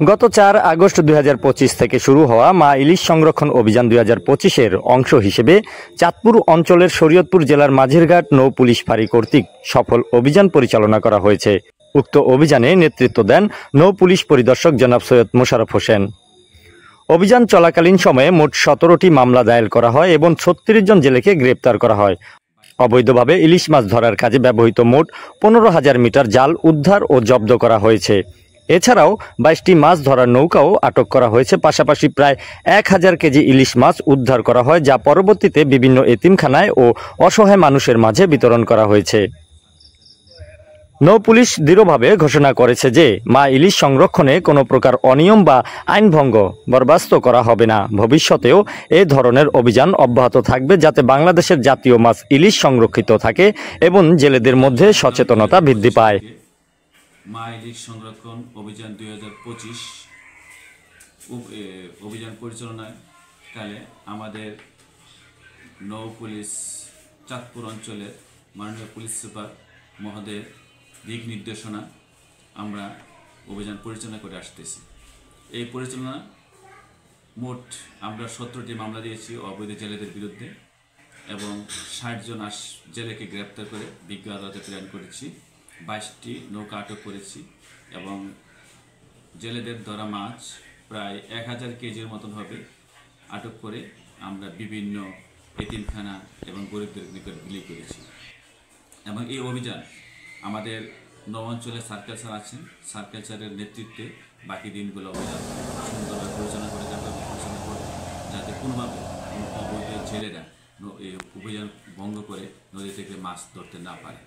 গত ৪ আগস্ট ২০২৫ থেকে শুরু হওয়া মা ইলিশ সংরক্ষণ অভিযান ২০২৫-এর অংশ হিসেবে চাঁদপুর অঞ্চলের শরীয়তপুর জেলার মাঝেরঘাট নৌ পুলিশ ফাঁড়ি কর্তৃক সফল অভিযান পরিচালনা করা হয়েছে। উক্ত অভিযানে নেতৃত্ব দেন নৌ পুলিশ পরিদর্শক জনাব সৈয়দ মোশাররফ হোসেন। অভিযান চলাকালীন সময়ে মোট ১৭টি মামলা দায়ের করা হয় এবং ৩৬ জন জেলেকে গ্রেপ্তার করা হয়। অবৈধভাবে ইলিশ মাছ ধরার কাজে ব্যবহৃত মোট ১৫,০০০ মিটার জাল উদ্ধার ও জব্দ করা হয়েছে। এছাড়াও ২২টি মাছ ধরার নৌকাও আটক করা হয়েছে। পাশাপাশি প্রায় ১,০০০ কেজি ইলিশ মাছ উদ্ধার করা হয়, যা পরবর্তীতে বিভিন্ন এতিমখানায় ও অসহায় মানুষের মাঝে বিতরণ করা হয়েছে। নৌ পুলিশ দৃঢ়ভাবে ঘোষণা করেছে যে মা ইলিশ সংরক্ষণে কোনো প্রকার অনিয়ম বা আইনভঙ্গ বরদাস্ত করা হবে না। ভবিষ্যতেও এ ধরনের অভিযান অব্যাহত থাকবে, যাতে বাংলাদেশের জাতীয় মাছ ইলিশ সংরক্ষিত থাকে এবং জেলেদের মধ্যে সচেতনতা বৃদ্ধি পায়। মা ইলিশ সংরক্ষণ অভিযান ২০২৫ অভিযান পরিচালনাকালে আমাদের নৌ পুলিশ চাঁদপুর অঞ্চলের মাননীয় পুলিশ সুপার মহোদয়ের দিক নির্দেশনা আমরা অভিযান পরিচালনা করে আসতেছি। এই পরিচালনা মোট আমরা ১৭টি মামলা দিয়েছি অবৈধ জেলেদের বিরুদ্ধে এবং ৬০ জন জেলেকে গ্রেপ্তার করে বিজ্ঞ আদালতে প্রেরণ করেছি। ২২টি নৌকা আটক করেছি এবং জেলেদের ধরা মাছ প্রায় ১,০০০ কেজির মতন হবে আটক করে আমরা বিভিন্ন এতিমখানা এবং গরিবদের নিকট বিলি করেছি। এবং এই অভিযান আমাদের নৌ অঞ্চলে সার্কেল স্যার আছেন, সার্কেল স্যারের নেতৃত্বে বাকি দিনগুলো অভিযান সুন্দরভাবে পরিচালনা করে যাবে, যাতে কোনোভাবে অবৈধ জেলেরা এই অভিযান ভঙ্গ করে নদী থেকে মাছ ধরতে না পারে।